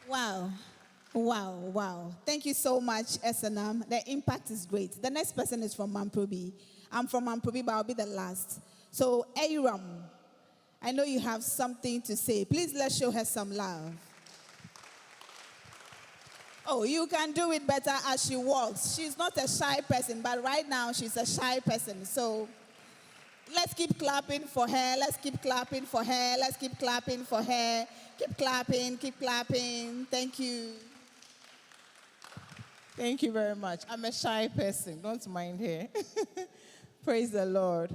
Wow. Wow, wow. Thank you so much, SNM. The impact is great. The next person is from Mamprobi. I'm from Mamprobi, but I'll be the last. So, Aram, I know you have something to say. Please let's show her some love. Oh, you can do it better as she walks. She's not a shy person, but right now she's a shy person. So, let's keep clapping for her. Let's keep clapping for her. Let's keep clapping for her. Keep clapping, keep clapping. Thank you. Thank you very much. I'm a shy person. Don't mind her. Praise the Lord.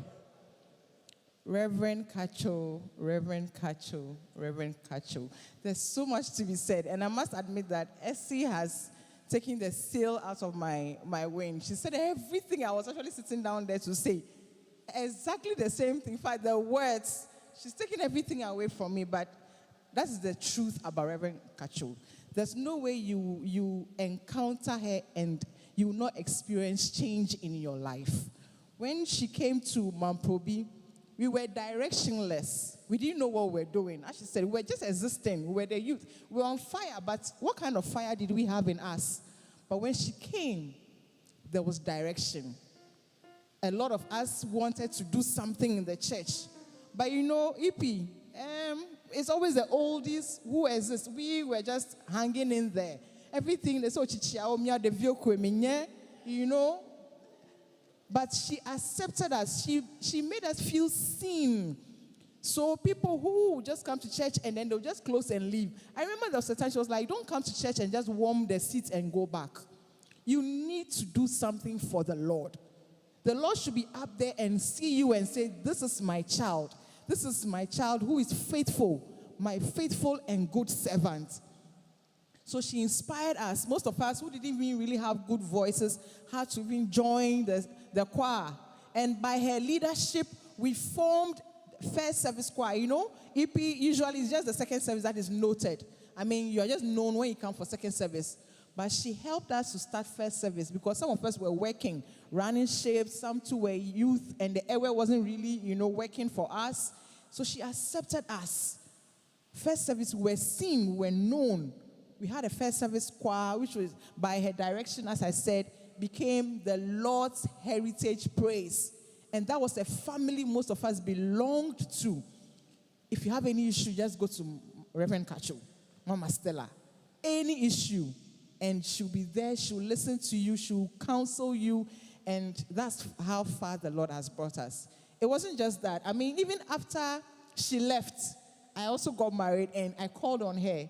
Reverend Katso, Reverend Katso, Reverend Katso. There's so much to be said. And I must admit that Essie has taken the sail out of my wind. She said everything I was actually sitting down there to say. Exactly the same thing. In fact, the words, she's taken everything away from me, but that's the truth about Reverend Katso. There's no way you encounter her and you will not experience change in your life. When she came to Mamprobi, we were directionless. We didn't know what we were doing. As she said, we were just existing. We were the youth. We were on fire, but what kind of fire did we have in us? But when she came, there was direction. A lot of us wanted to do something in the church. But you know, EP, it's always the oldies who exist. We were just hanging in there. Everything, they saw you know. But she accepted us. She made us feel seen. So people who just come to church and then they'll just close and leave. I remember there was a time she was like, don't come to church and just warm the seats and go back. You need to do something for the Lord. The Lord should be up there and see you and say, this is my child. This is my child who is faithful, my faithful and good servant. So she inspired us. Most of us who didn't even really have good voices had to even join the choir. And by her leadership, we formed first service choir. You know, EP usually is just the second service that is noted. I mean, you are just known when you come for second service. But she helped us to start first service because some of us were working, running shapes, some too were youth, and the airway wasn't really, working for us. So she accepted us. First service, we were seen, we were known. We had a first service choir, which was, by her direction, as I said, became the Lord's Heritage Praise. And that was a family most of us belonged to. If you have any issue, just go to Reverend Katso, Mama Stella. Any issue. And she'll be there, she'll listen to you, she'll counsel you, and that's how far the Lord has brought us. It wasn't just that. I mean, even after she left, I also got married, and I called on her.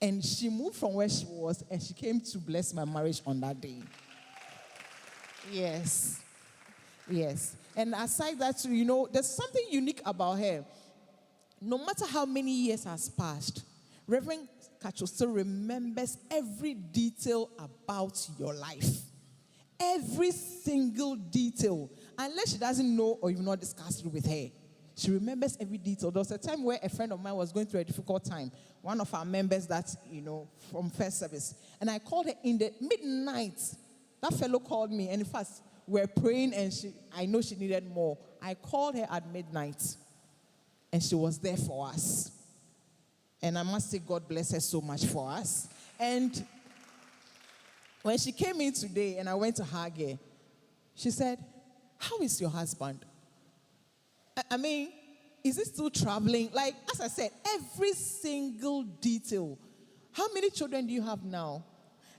And she moved from where she was, and she came to bless my marriage on that day. Yes. Yes. And aside that, there's something unique about her. No matter how many years has passed, Reverend Katso still remembers every detail about your life. Every single detail. Unless she doesn't know or you've not discussed it with her. She remembers every detail. There was a time where a friend of mine was going through a difficult time. One of our members that, from first service. And I called her in the midnight. That fellow called me. And in fact, we were praying and I know she needed more. I called her at midnight. And she was there for us. And I must say, God bless her so much for us. And when she came in today and I went to hug her, she said, how is your husband? I mean, is he still traveling? Like, as I said, every single detail. How many children do you have now?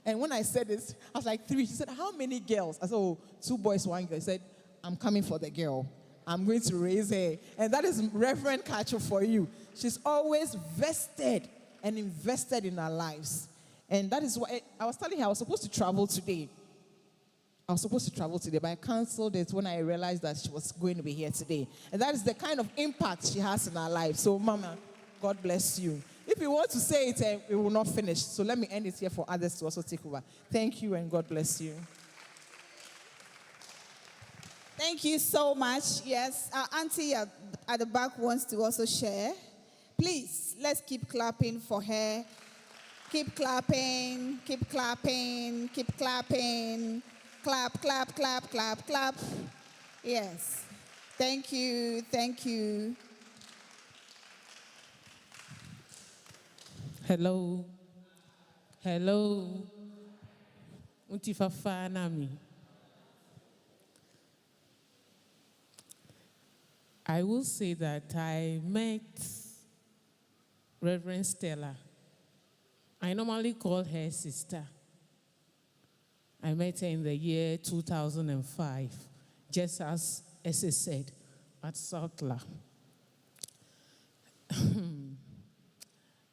And when I said this, I was like, 3. She said, how many girls? I said, 2 boys, 1 girl. She said, I'm coming for the girl. I'm going to raise her. And that is Reverend Katso for you. She's always vested and invested in our lives. And that is why I was telling her I was supposed to travel today. But I canceled it when I realized that she was going to be here today. And that is the kind of impact she has in our life. So, Mama, God bless you. If you want to say it, we will not finish. So let me end it here for others to also take over. Thank you and God bless you. Thank you so much. Yes, our auntie at the back wants to also share. Please, let's keep clapping for her. Keep clapping, keep clapping, keep clapping. Clap, clap, clap, clap, clap. Yes. Thank you, thank you. Hello. Hello. Untifafa nami. I will say that I met Reverend Stella. I normally call her sister. I met her in the year 2005, just as Essie said, at Southla.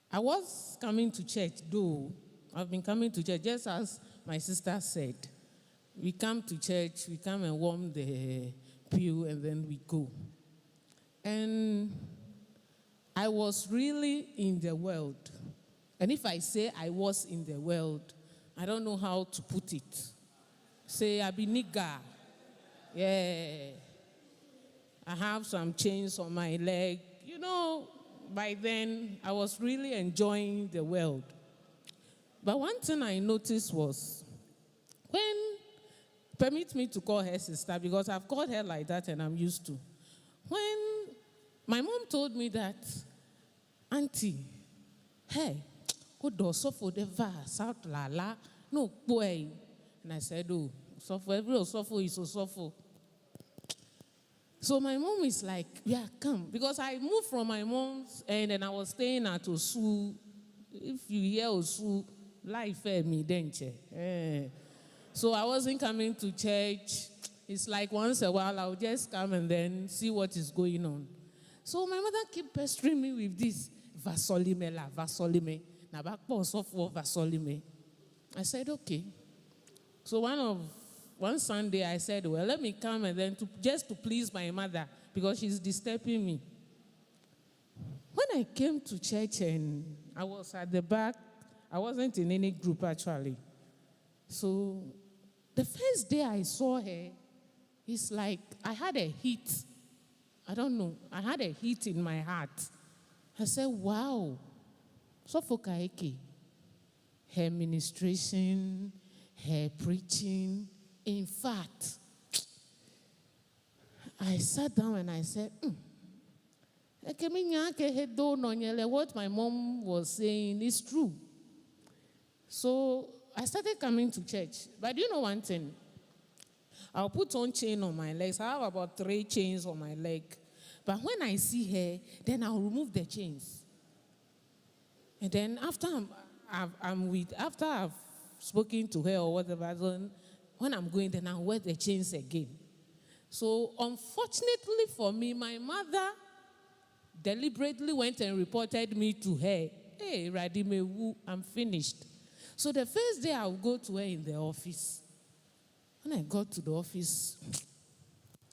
I was coming to church, though. I've been coming to church, just as my sister said. We come to church, we come and warm the pew, and then we go. And I was really in the world. And if I say I was in the world, I don't know how to put it. Say, I be nigger. Yeah. I have some chains on my leg. You know, by then, I was really enjoying the world. But one thing I noticed was, permit me to call her sister, because I've called her like that and I'm used to. When my mom told me that, Auntie, hey, who does suffer the South Lala? No, boy. And I said, oh, suffer, every suffer is so suffer. So my mom is like, yeah, come. Because I moved from my mom's and then I was staying at Osu. If you hear Osu, life me, don't you? So I wasn't coming to church. It's like once a while I'll just come and then see what is going on. So my mother kept pestering me with this, vasolime la, vasolime. I said, okay. So one Sunday I said, well, let me come and then just to please my mother because she's disturbing me. When I came to church and I was at the back, I wasn't in any group actually. So the first day I saw her, it's like I had a heat. I don't know. I had a heat in my heart. I said, wow. So for Kaeke, her ministration, her preaching. In fact, I sat down and I said, what my mom was saying is true. So I started coming to church. But do you know one thing? I'll put on chain on my legs. I have about 3 chains on my leg. But when I see her, then I'll remove the chains. And then after I've spoken to her or whatever, then when I'm going, then I'll wear the chains again. So unfortunately for me, my mother deliberately went and reported me to her. Hey, Radimewu, I'm finished. So the first day I'll go to her in the office. When I got to the office,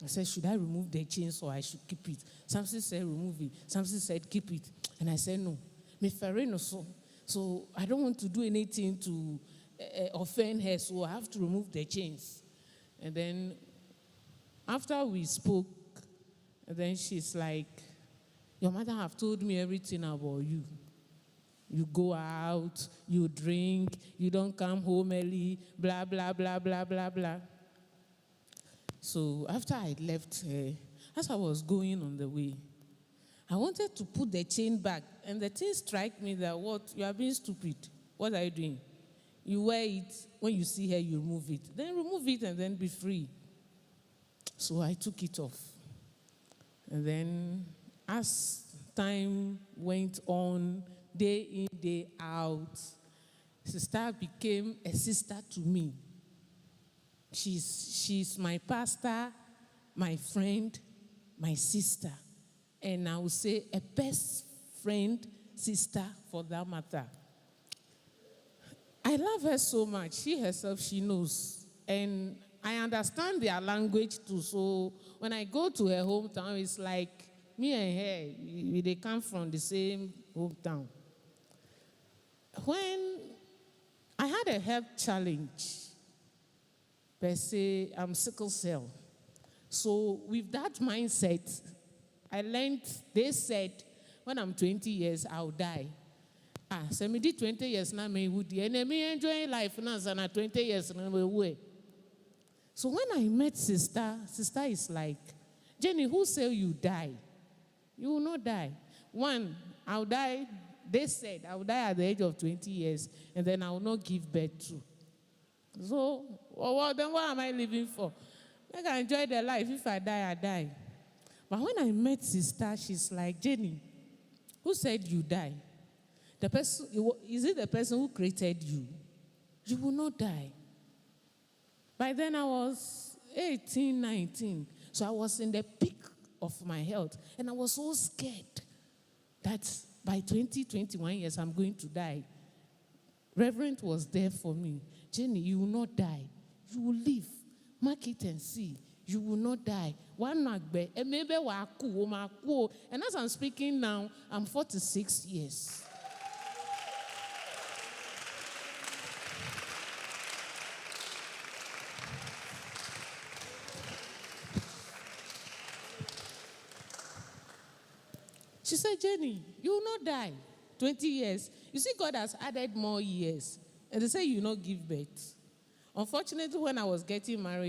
I said, should I remove the chains or I should keep it? Something said, remove it. Something said, keep it. And I said, no. So I don't want to do anything to offend her, so I have to remove the chains. And then after we spoke, then she's like, your mother have told me everything about you. You go out, you drink, you don't come home early, blah, blah, blah, blah, blah, blah. So after I left her, as I was going on the way, I wanted to put the chain back, and the thing struck me that, what, you are being stupid. What are you doing? You wear it, when you see her, you remove it. Then remove it and then be free. So I took it off. And then as time went on, day in, day out, sister became a sister to me. She's my pastor, my friend, my sister. And I would say a best friend, sister, for that matter. I love her so much. She herself, she knows. And I understand their language too. So when I go to her hometown, it's like me and her, they come from the same hometown. When I had a health challenge, per se, I'm sickle cell. So with that mindset, I learned, they said, when I'm 20 years, I'll die. So me did 20 years now, me would and me enjoy life now, and 20 years now, way. So when I met sister is like, Jenny, who say you die? You will not die. One, I'll die they said I will die at the age of 20 years, and then I will not give birth to. So, then what am I living for? I can enjoy the life. If I die, I die. But when I met sister, she's like, Jenny, who said you die? The person, is it the person who created you? You will not die. By then I was 18, 19. So I was in the peak of my health. And I was so scared that by 20, 21 years, I'm going to die. Reverend was there for me. Jenny, you will not die. You will live. Mark it and see. You will not die. And as I'm speaking now, I'm 46 years. She said, Jenny, you will not die. 20 years. You see, God has added more years. And they say you will not give birth. Unfortunately, when I was getting married,